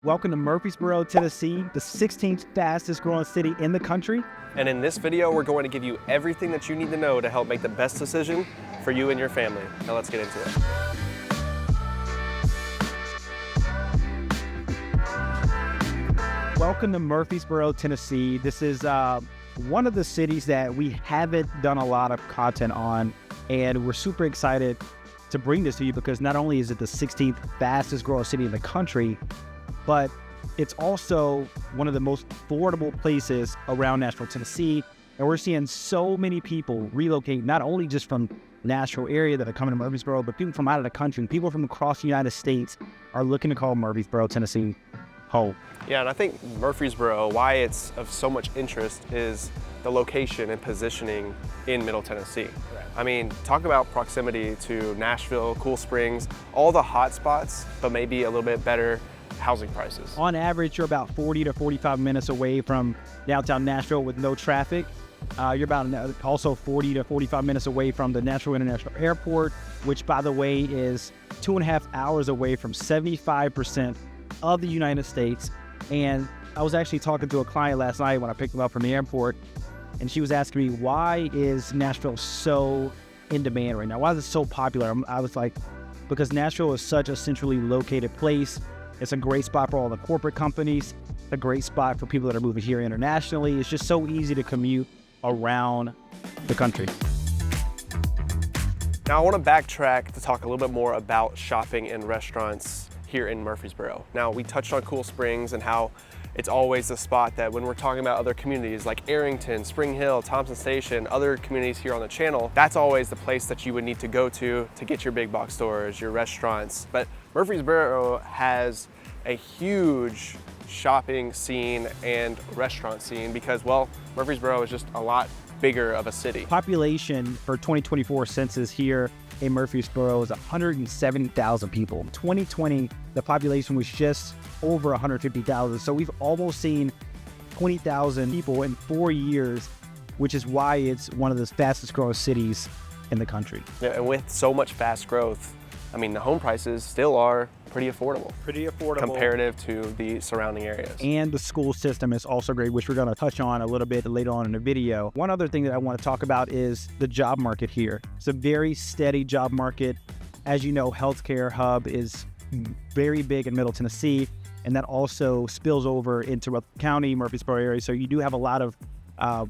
Welcome to Murfreesboro, Tennessee, the 16th fastest growing city in the country. And in this video, we're going to give you everything that you need to know to help make the best decision for you and your family. Now let's get into it. Welcome to Murfreesboro, Tennessee. This is one of the cities that we haven't done a lot of content on, and we're super excited to bring this to you because not only is it the 16th fastest growing city in the country, but it's also one of the most affordable places around Nashville, Tennessee. And we're seeing so many people relocate, not only just from Nashville area that are coming to Murfreesboro, but people from out of the country. People from across the United States are looking to call Murfreesboro, Tennessee home. Yeah, and I think Murfreesboro, why it's of so much interest is the location and positioning in Middle Tennessee. Right. I mean, talk about proximity to Nashville, Cool Springs, all the hot spots, but maybe a little bit better housing prices. On average, you're about 40 to 45 minutes away from downtown Nashville with no traffic. You're about also 40 to 45 minutes away from the Nashville International Airport, which, by the way, is 2.5 hours away from 75% of the United States. And I was actually talking to a client last night when I picked them up from the airport, and she was asking me, why is Nashville so in demand right now? Why is it so popular? I was like, because Nashville is such a centrally located place. It's a great spot for all the corporate companies. It's a great spot for people that are moving here internationally. It's just so easy to commute around the country. Now I want to backtrack to talk a little bit more about shopping and restaurants here in Murfreesboro. Now we touched on Cool Springs and how it's always the spot that when we're talking about other communities like Arrington, Spring Hill, Thompson Station, other communities here on the channel, that's always the place that you would need to go to get your big box stores, your restaurants. But Murfreesboro has a huge shopping scene and restaurant scene because, well, Murfreesboro is just a lot bigger of a city. Population for 2024 census here in Murfreesboro is 170,000 people. In 2020, the population was just over 150,000. So we've almost seen 20,000 people in 4 years, which is why it's one of the fastest growing cities in the country. Yeah, and with so much fast growth, I mean, the home prices still are pretty affordable. Comparative to the surrounding areas. And the school system is also great, which we're going to touch on a little bit later on in the video. One other thing that I want to talk about is the job market here. It's a very steady job market. As you know, healthcare hub is very big in Middle Tennessee, and that also spills over into Rutherford County, Murfreesboro area. So you do have a lot of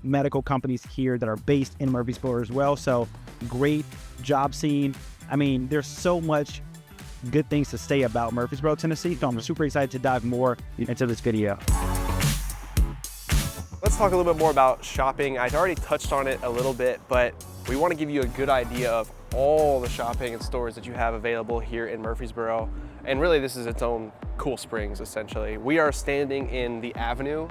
medical companies here that are based in Murfreesboro as well. So great job scene. I mean, there's so much good things to say about Murfreesboro, Tennessee. So I'm super excited to dive more into this video. Let's talk a little bit more about shopping. I already touched on it a little bit, but we want to give you a good idea of all the shopping and stores that you have available here in Murfreesboro. And really, this is its own Cool Springs, essentially. We are standing in the Avenue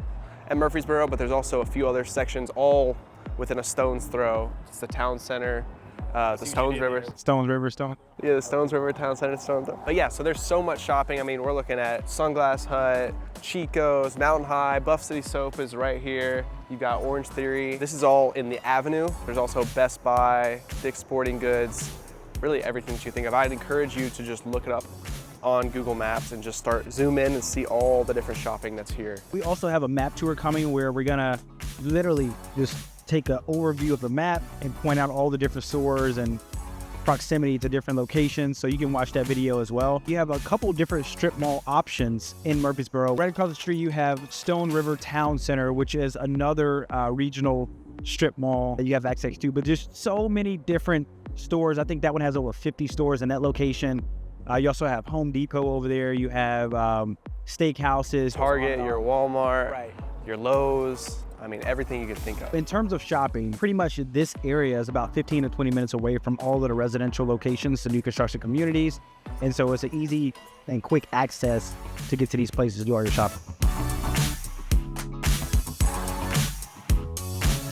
at Murfreesboro, but there's also a few other sections all within a stone's throw. It's the town center, the Stones River. Yeah, the Stones River Town Center, Stones. But yeah, so there's so much shopping. I mean, we're looking at Sunglass Hut, Chico's, Mountain High, Buff City Soap is right here. You've got Orange Theory. This is all in the Avenue. There's also Best Buy, Dick's Sporting Goods, really everything that you think of. I'd encourage you to just look it up on Google Maps and just zoom in and see all the different shopping that's here. We also have a map tour coming where we're gonna literally just take an overview of the map and point out all the different stores and proximity to different locations, so you can watch that video as well. You have a couple different strip mall options in Murfreesboro. Right across the street you have Stone River Town Center, which is another regional strip mall that you have access to, but just so many different stores. I think that one has over 50 stores in that location. You also have Home Depot over there. You have steakhouses, Target, your Walmart, right, your Lowe's. I mean, everything you can think of. In terms of shopping, pretty much this area is about 15 to 20 minutes away from all of the residential locations, the new construction communities. And so it's an easy and quick access to get to these places to do all your shopping.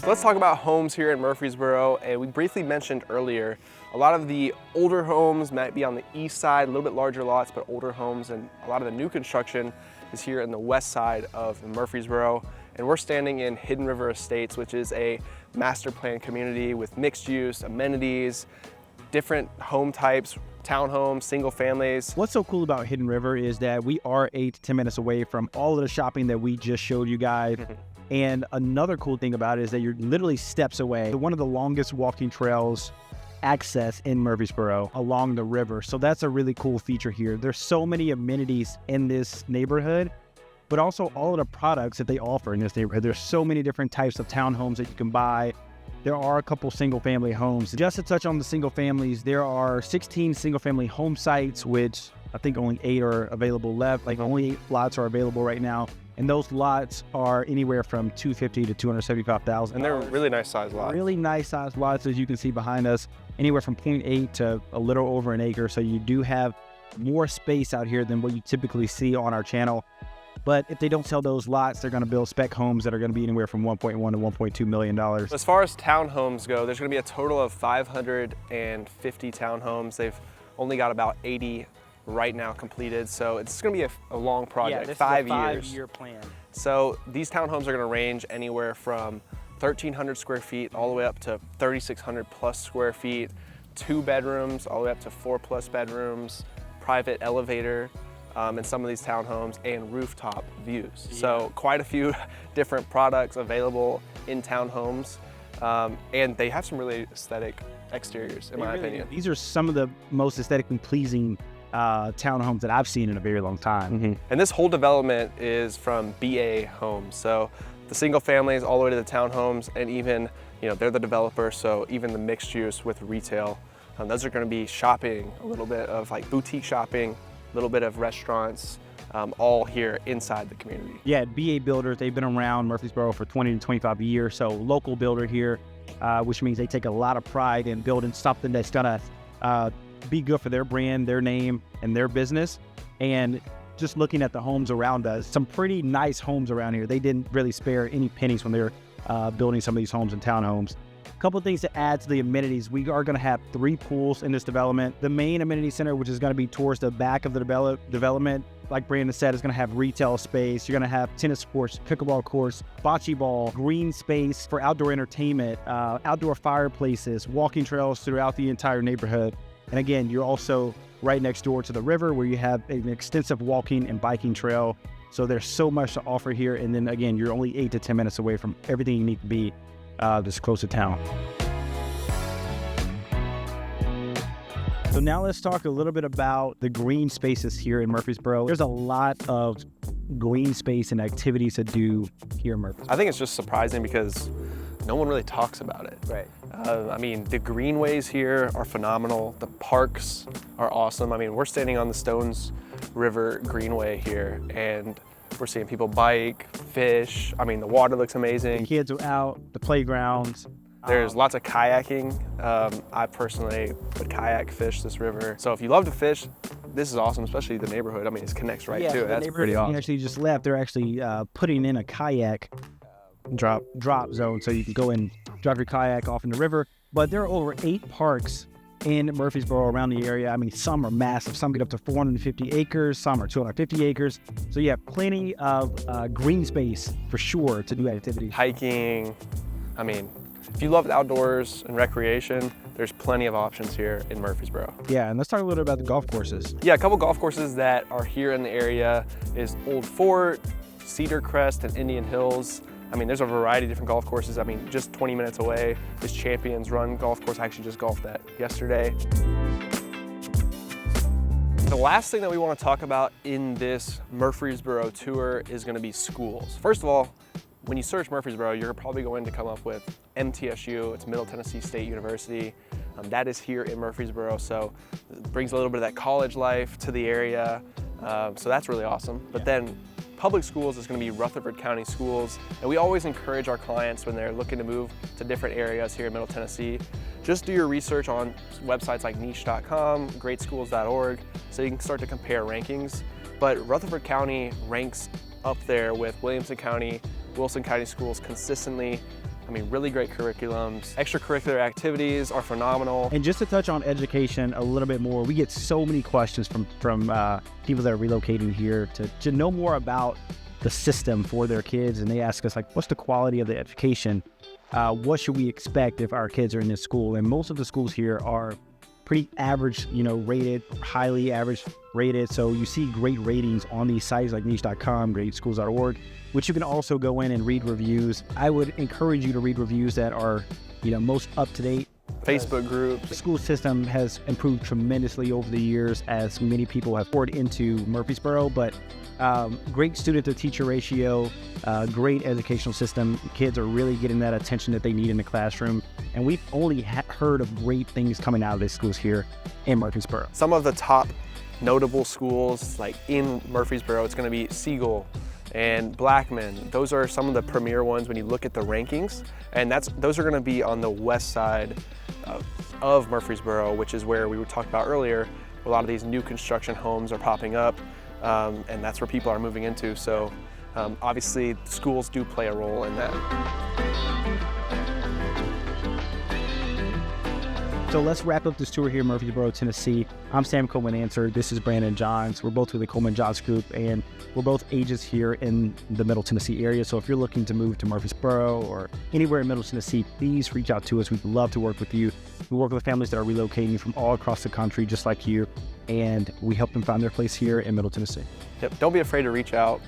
Let's talk about homes here in Murfreesboro. And we briefly mentioned earlier, a lot of the older homes might be on the east side, a little bit larger lots, but older homes, and a lot of the new construction is here in the west side of Murfreesboro. And we're standing in Hidden River Estates, which is a master plan community with mixed use, amenities, different home types, townhomes, single families. What's so cool about Hidden River is that we are 8 to 10 minutes away from all of the shopping that we just showed you guys. And another cool thing about it is that you're literally steps away. One of the longest walking trails access in Murfreesboro along the river. So that's a really cool feature here. There's so many amenities in this neighborhood, but also all of the products that they offer in this neighborhood. There's so many different types of townhomes that you can buy. There are a couple single family homes. Just to touch on the single families, there are 16 single family home sites, which I think only 8 are available left. Like only 8 lots are available right now. And those lots are anywhere from $250,000 to $275,000. And they're really nice size lots. Really nice size lots, as you can see behind us, anywhere from 0.8 to a little over an acre. So you do have more space out here than what you typically see on our channel. But if they don't sell those lots, they're going to build spec homes that are going to be anywhere from $1.1 to $1.2 million. As far as townhomes go, there's going to be a total of 550 townhomes. They've only got about 80 right now completed, so it's going to be a long project. Yeah, this 5 is a years. 5-year plan. So these townhomes are going to range anywhere from 1,300 square feet all the way up to 3,600 plus square feet, 2 bedrooms all the way up to 4 plus bedrooms, private elevator in some of these townhomes, and rooftop views. Yeah. So quite a few different products available in townhomes, and they have some really aesthetic exteriors, in my opinion. These are some of the most aesthetically pleasing townhomes that I've seen in a very long time. And this whole development is from BA Homes. So the single families all the way to the townhomes, and even, you know, they're the developer, so even the mixed use with retail. Those are going to be shopping, a little bit of like boutique shopping, a little bit of restaurants, all here inside the community. Yeah, BA Builders, they've been around Murfreesboro for 20 to 25 years, so local builder here, which means they take a lot of pride in building something that's gonna be good for their brand, their name, and their business. And just looking at the homes around us, some pretty nice homes around here. They didn't really spare any pennies when they were building some of these homes and townhomes. A couple of things to add to the amenities. We are going to have 3 pools in this development. The main amenity center, which is going to be towards the back of the development, like Brandon said, is going to have retail space. You're going to have tennis courts, pickleball courts, bocce ball, green space for outdoor entertainment, outdoor fireplaces, walking trails throughout the entire neighborhood. And again, you're also right next door to the river, where you have an extensive walking and biking trail. So there's so much to offer here. And then again, you're only 8 to 10 minutes away from everything you need to be this close to town. So now let's talk a little bit about the green spaces here in Murfreesboro. There's a lot of green space and activities to do here in Murfreesboro. I think it's just surprising because no one really talks about it. Right. I mean, the greenways here are phenomenal. The parks are awesome. I mean, we're standing on the Stones River Greenway here, and we're seeing people bike, fish. I mean, the water looks amazing. The kids are out, the playgrounds. There's lots of kayaking. I personally would kayak fish this river. So if you love to fish, this is awesome, especially the neighborhood. I mean, it connects right to it. That's pretty awesome. You actually just left. They're actually putting in a kayak drop zone, so you can go and drop your kayak off in the river. But there are over 8 parks in Murfreesboro around the area. I mean, some are massive. Some get up to 450 acres. Some are 250 acres. So you have plenty of green space for sure to do activities. Hiking. I mean, if you love outdoors and recreation, there's plenty of options here in Murfreesboro. Yeah, and let's talk a little bit about the golf courses. Yeah, a couple golf courses that are here in the area is Old Fort, Cedar Crest, and Indian Hills. I mean, there's a variety of different golf courses. I mean, just 20 minutes away is Champions Run golf course. I actually just golfed that yesterday. The last thing that we want to talk about in this Murfreesboro tour is going to be schools. First of all, when you search Murfreesboro, you're probably going to come up with MTSU. It's Middle Tennessee State University. That is here in Murfreesboro, so it brings a little bit of that college life to the area. So that's really awesome. But then public schools is going to be Rutherford County Schools, and we always encourage our clients when they're looking to move to different areas here in Middle Tennessee, just do your research on websites like niche.com, greatschools.org, so you can start to compare rankings. But Rutherford County ranks up there with Williamson County, Wilson County Schools consistently. I mean, really great curriculums. Extracurricular activities are phenomenal. And just to touch on education a little bit more, we get so many questions from people that are relocating here to know more about the system for their kids. And they ask us, like, what's the quality of the education? What should we expect if our kids are in this school? And most of the schools here are pretty average, rated, highly average rated. So you see great ratings on these sites like niche.com, greatschools.org, which you can also go in and read reviews. I would encourage you to read reviews that are, most up to date. Facebook groups. The school system has improved tremendously over the years as many people have poured into Murfreesboro, but great student to teacher ratio, great educational system. Kids are really getting that attention that they need in the classroom. And we've only heard of great things coming out of these schools here in Murfreesboro. Some of the top notable schools like in Murfreesboro, it's going to be Siegel and Blackman. Those are some of the premier ones when you look at the rankings. And those are going to be on the west side of Murfreesboro, which is where we were talking about earlier. A lot of these new construction homes are popping up, and that's where people are moving into. So obviously schools do play a role in that. So let's wrap up this tour here in Murfreesboro, Tennessee. I'm Sam Coleman Answer. This is Brandon Johns. We're both with the Coleman Johns Group, and we're both agents here in the Middle Tennessee area. So if you're looking to move to Murfreesboro or anywhere in Middle Tennessee, please reach out to us. We'd love to work with you. We work with families that are relocating from all across the country, just like you, and we help them find their place here in Middle Tennessee. Yep, don't be afraid to reach out,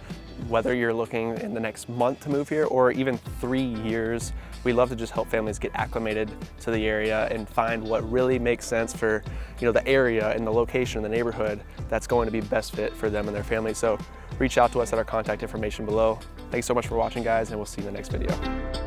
whether you're looking in the next month to move here or even 3 years. We love to just help families get acclimated to the area and find what really makes sense for the area and the location, the neighborhood that's going to be best fit for them and their family. So reach out to us at our contact information below. Thanks so much for watching, guys, and we'll see you in the next video.